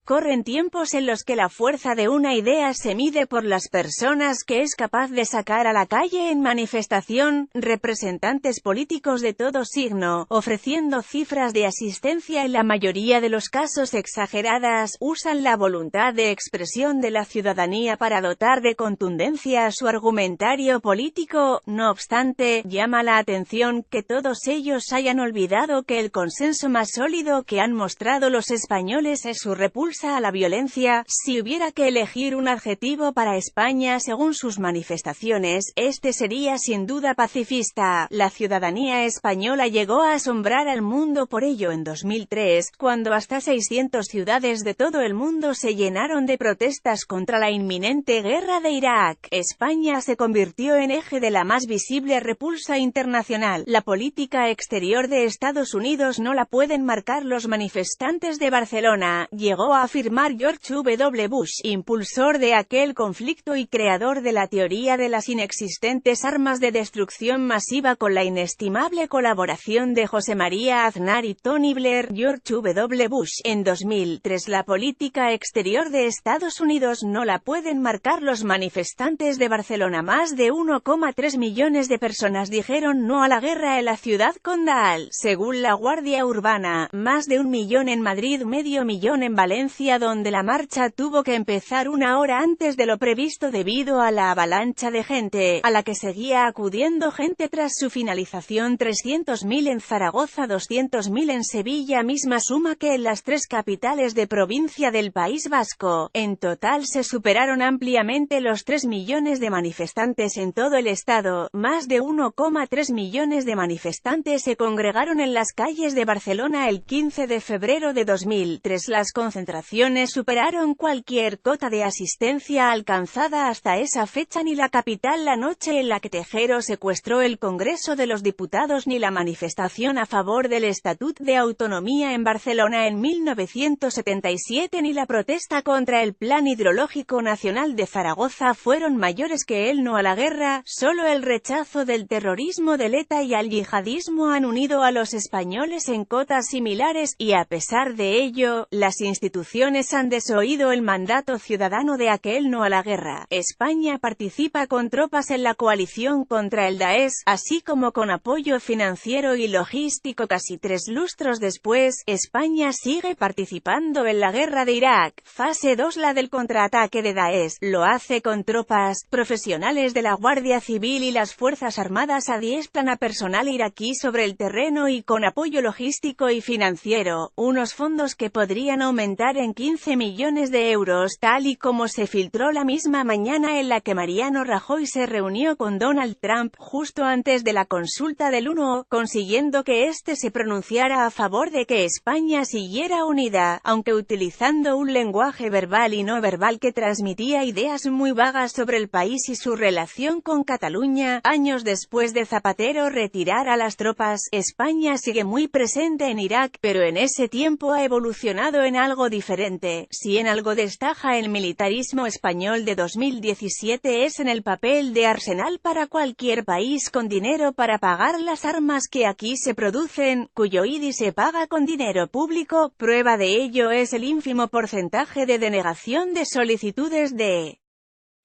Corren tiempos en los que la fuerza de una idea se mide por las personas que es capaz de sacar a la calle en manifestación, representantes políticos de todo signo, ofreciendo cifras de asistencia en la mayoría de los casos exageradas, usan la voluntad de expresión de la ciudadanía para dotar de contundencia a su argumentario político. No obstante, llama la atención que todos ellos hayan olvidado que el consenso más sólido que han mostrado los españoles es su repulsa a la violencia. Si hubiera que elegir un adjetivo para España según sus manifestaciones, este sería sin duda pacifista. La ciudadanía española llegó a asombrar al mundo por ello en 2003, cuando hasta 600 ciudades de todo el mundo se llenaron de protestas contra la inminente guerra de Irak. España se convirtió en eje de la más visible repulsa internacional. La política exterior de Estados Unidos no la pueden marcar los manifestantes de Barcelona, llegó a afirmar George W. Bush, impulsor de aquel conflicto y creador de la teoría de las inexistentes armas de destrucción masiva con la inestimable colaboración de José María Aznar y Tony Blair. George W. Bush, en 2003 la política exterior de Estados Unidos no la pueden marcar los manifestantes de Barcelona. Más de 1,3 millones de personas dijeron no a la guerra en la ciudad condal, según la Guardia Urbana, más de 1 millón en Madrid, medio millón en Valencia, donde la marcha tuvo que empezar una hora antes de lo previsto debido a la avalancha de gente, a la que seguía acudiendo gente tras su finalización. 300.000 en Zaragoza, 200.000 en Sevilla, misma suma que en las tres capitales de provincia del País Vasco. En total se superaron ampliamente los 3 millones de manifestantes en todo el estado. Más de 1,3 millones de manifestantes se congregaron en las calles de Barcelona el 15 de febrero de 2003. Las concentraciones superaron cualquier cota de asistencia alcanzada hasta esa fecha. Ni la capital la noche en la que Tejero secuestró el Congreso de los Diputados, ni la manifestación a favor del Estatut de Autonomía en Barcelona en 1977, ni la protesta contra el Plan Hidrológico Nacional de Zaragoza fueron mayores que el no a la guerra. Solo el rechazo del terrorismo del ETA y al yihadismo han unido a los españoles en cotas similares, y a pesar de ello, las instituciones han desoído el mandato ciudadano de aquel no a la guerra. España participa con tropas en la coalición contra el Daesh, así como con apoyo financiero y logístico. Casi 3 lustros después, España sigue participando en la guerra de Irak, fase 2, la del contraataque de Daesh. Lo hace con tropas profesionales de la Guardia Civil y las Fuerzas Armadas adiestran a personal iraquí sobre el terreno y con apoyo logístico y financiero, unos fondos que podrían aumentar en 15 millones de euros, tal y como se filtró la misma mañana en la que Mariano Rajoy se reunió con Donald Trump, justo antes de la consulta del 1, consiguiendo que éste se pronunciara a favor de que España siguiera unida, aunque utilizando un lenguaje verbal y no verbal que transmitía ideas muy vagas sobre el país y su relación con Cataluña. Años después de Zapatero retirar a las tropas, España sigue muy presente en Irak, pero en ese tiempo ha evolucionado en algo diferente. Si en algo destaca el militarismo español de 2017 es en el papel de arsenal para cualquier país con dinero para pagar las armas que aquí se producen, cuyo IDI se paga con dinero público. Prueba de ello es el ínfimo porcentaje de denegación de solicitudes de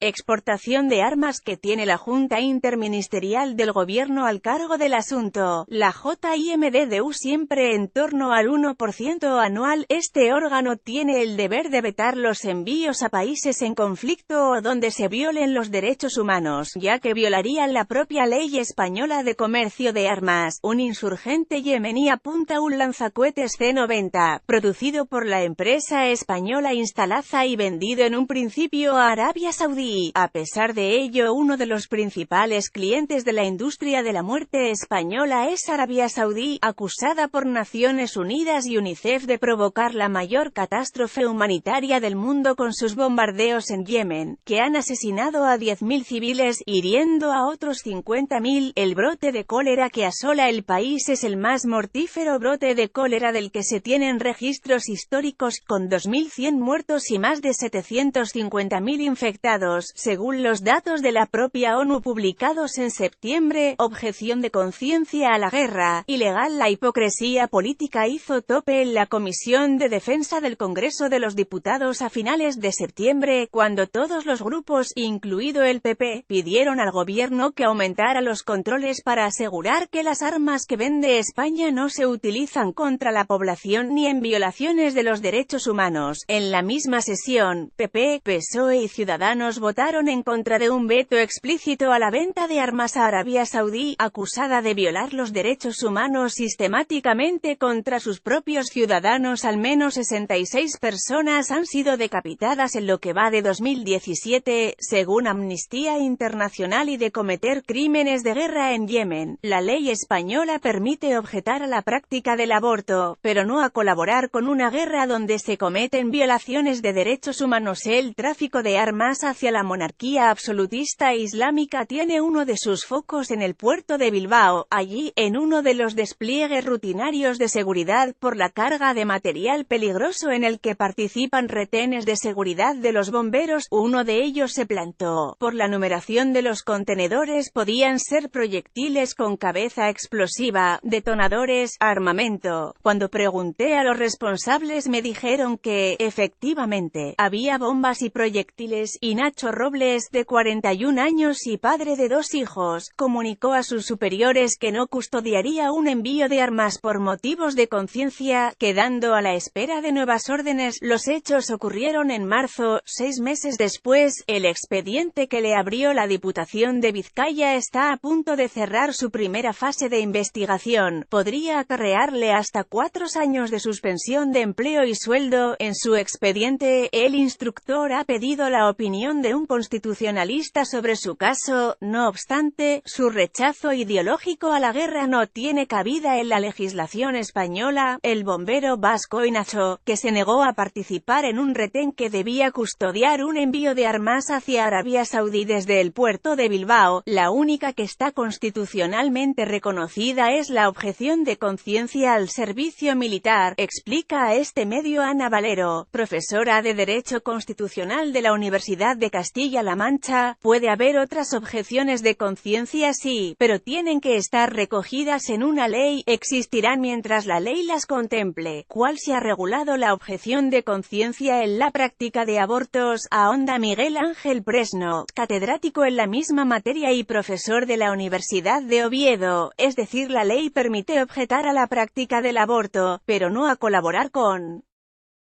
exportación de armas que tiene la Junta Interministerial del Gobierno al cargo del asunto, la JIMDDU, siempre en torno al 1% anual. Este órgano tiene el deber de vetar los envíos a países en conflicto o donde se violen los derechos humanos, ya que violarían la propia ley española de comercio de armas. Un insurgente yemení apunta un lanzacohetes C-90, producido por la empresa española Instalaza y vendido en un principio a Arabia Saudí. A pesar de ello, uno de los principales clientes de la industria de la muerte española es Arabia Saudí, acusada por Naciones Unidas y UNICEF de provocar la mayor catástrofe humanitaria del mundo con sus bombardeos en Yemen, que han asesinado a 10.000 civiles, hiriendo a otros 50.000. El brote de cólera que asola el país es el más mortífero brote de cólera del que se tienen registros históricos, con 2.100 muertos y más de 750.000 infectados. bomberos, según los datos de la propia ONU publicados en septiembre. Objeción de conciencia a la guerra ilegal. La hipocresía política hizo tope en la Comisión de Defensa del Congreso de los Diputados a finales de septiembre, cuando todos los grupos, incluido el PP, pidieron al gobierno que aumentara los controles para asegurar que las armas que vende España no se utilizan contra la población ni en violaciones de los derechos humanos. En la misma sesión, PP, PSOE y Ciudadanos votaron en contra de un veto explícito a la venta de armas a Arabia Saudí, acusada de violar los derechos humanos sistemáticamente contra sus propios ciudadanos. Al menos 66 personas han sido decapitadas en lo que va de 2017, según Amnistía Internacional, y de cometer crímenes de guerra en Yemen. La ley española permite objetar a la práctica del aborto, pero no a colaborar con una guerra donde se cometen violaciones de derechos humanos. El tráfico de armas hacia la monarquía absolutista islámica tiene uno de sus focos en el puerto de Bilbao. Allí, en uno de los despliegues rutinarios de seguridad por la carga de material peligroso en el que participan retenes de seguridad de los bomberos, uno de ellos se plantó. Por la numeración de los contenedores podían ser proyectiles con cabeza explosiva, detonadores, armamento. Cuando pregunté a los responsables me dijeron que, efectivamente, había bombas y proyectiles, y Nacho Robles, de 41 años y padre de 2 hijos, comunicó a sus superiores que no custodiaría un envío de armas por motivos de conciencia, quedando a la espera de nuevas órdenes. Los hechos ocurrieron en marzo. 6 meses después, el expediente que le abrió la Diputación de Vizcaya está a punto de cerrar su primera fase de investigación. Podría acarrearle hasta 4 años de suspensión de empleo y sueldo. En su expediente, el instructor ha pedido la opinión de un constitucionalista sobre su caso. No obstante, su rechazo ideológico a la guerra no tiene cabida en la legislación española. El bombero vasco Inacho, que se negó a participar en un retén que debía custodiar un envío de armas hacia Arabia Saudí desde el puerto de Bilbao, la única que está constitucionalmente reconocida es la objeción de conciencia al servicio militar, explica a este medio Ana Valero, profesora de Derecho Constitucional de la Universidad de Castilla-La Mancha. Puede haber otras objeciones de conciencia, sí, pero tienen que estar recogidas en una ley. Existirán mientras la ley las contemple. ¿Cuál se ha regulado la objeción de conciencia en la práctica de abortos? Ahonda Miguel Ángel Presno, catedrático en la misma materia y profesor de la Universidad de Oviedo. Es decir, la ley permite objetar a la práctica del aborto, pero no a colaborar con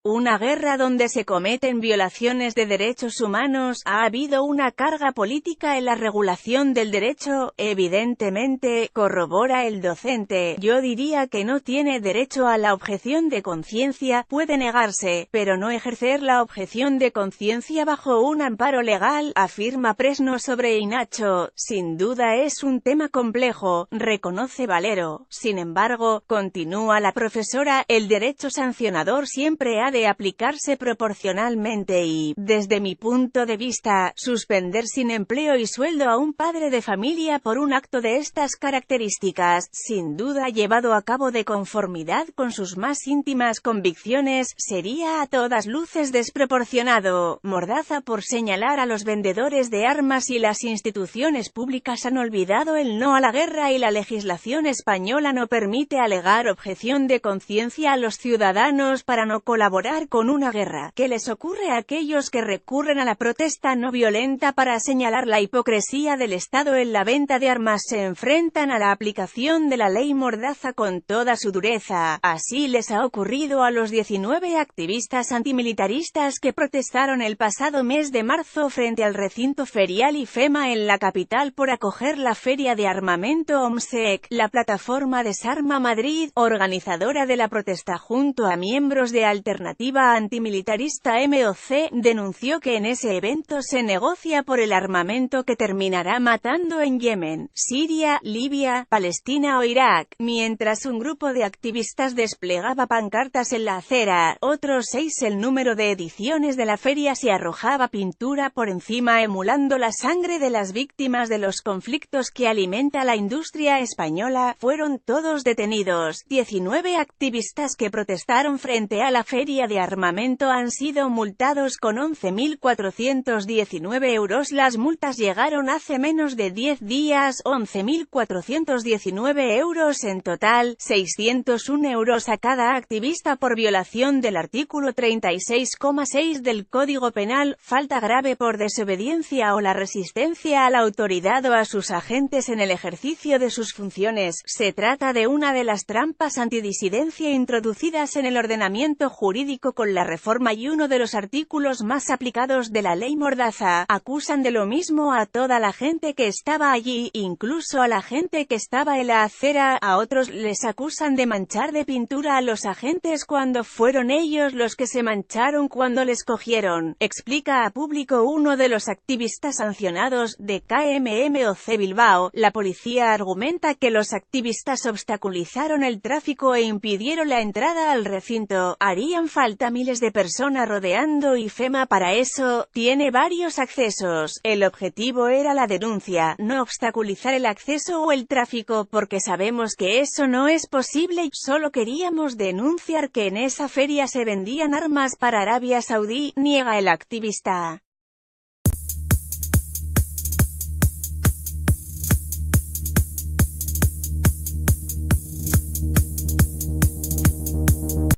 una guerra donde se cometen violaciones de derechos humanos. Ha habido una carga política en la regulación del derecho, evidentemente, corrobora el docente. Yo diría que no tiene derecho a la objeción de conciencia, puede negarse, pero no ejercer la objeción de conciencia bajo un amparo legal, afirma Presno sobre Inacho. Sin duda es un tema complejo, reconoce Valero. Sin embargo, continúa la profesora, el derecho sancionador siempre ha de aplicarse proporcionalmente y, desde mi punto de vista, suspender sin empleo y sueldo a un padre de familia por un acto de estas características, sin duda llevado a cabo de conformidad con sus más íntimas convicciones, sería a todas luces desproporcionado. Mordaza por señalar a los vendedores de armas. Y las instituciones públicas han olvidado el no a la guerra y la legislación española no permite alegar objeción de conciencia a los ciudadanos para no colaborar con una guerra. ¿Qué les ocurre a aquellos que recurren a la protesta no violenta para señalar la hipocresía del Estado en la venta de armas? Se enfrentan a la aplicación de la ley Mordaza con toda su dureza. Así les ha ocurrido a los 19 activistas antimilitaristas que protestaron el pasado mes de marzo frente al recinto ferial IFEMA en la capital por acoger la feria de armamento OMSEC. La plataforma Desarma Madrid, organizadora de la protesta junto a miembros de Alternativa Antimilitarista MOC, denunció que en ese evento se negocia por el armamento que terminará matando en Yemen, Siria, Libia, Palestina o Irak. Mientras un grupo de activistas desplegaba pancartas en la acera, otros 6 el número de ediciones de la feria se arrojaba pintura por encima emulando la sangre de las víctimas de los conflictos que alimenta la industria española. Fueron todos detenidos. 19 activistas que protestaron frente a la feria feria de armamento han sido multados con 11.419 euros. Las multas llegaron hace menos de 10 días, 11.419 euros en total, 601 euros a cada activista por violación del artículo 36,6 del Código Penal, falta grave por desobediencia o la resistencia a la autoridad o a sus agentes en el ejercicio de sus funciones. Se trata de una de las trampas antidisidencia introducidas en el ordenamiento jurídico con la reforma y uno de los artículos más aplicados de la ley Mordaza. Acusan de lo mismo a toda la gente que estaba allí, incluso a la gente que estaba en la acera. A otros les acusan de manchar de pintura a los agentes cuando fueron ellos los que se mancharon cuando les cogieron, explica a Público uno de los activistas sancionados de KMMOC Bilbao. La policía argumenta que los activistas obstaculizaron el tráfico e impidieron la entrada al recinto. Harían falta miles de personas rodeando y FEMA para eso tiene varios accesos. El objetivo era la denuncia, no obstaculizar el acceso o el tráfico, porque sabemos que eso no es posible y solo queríamos denunciar que en esa feria se vendían armas para Arabia Saudí, niega el activista.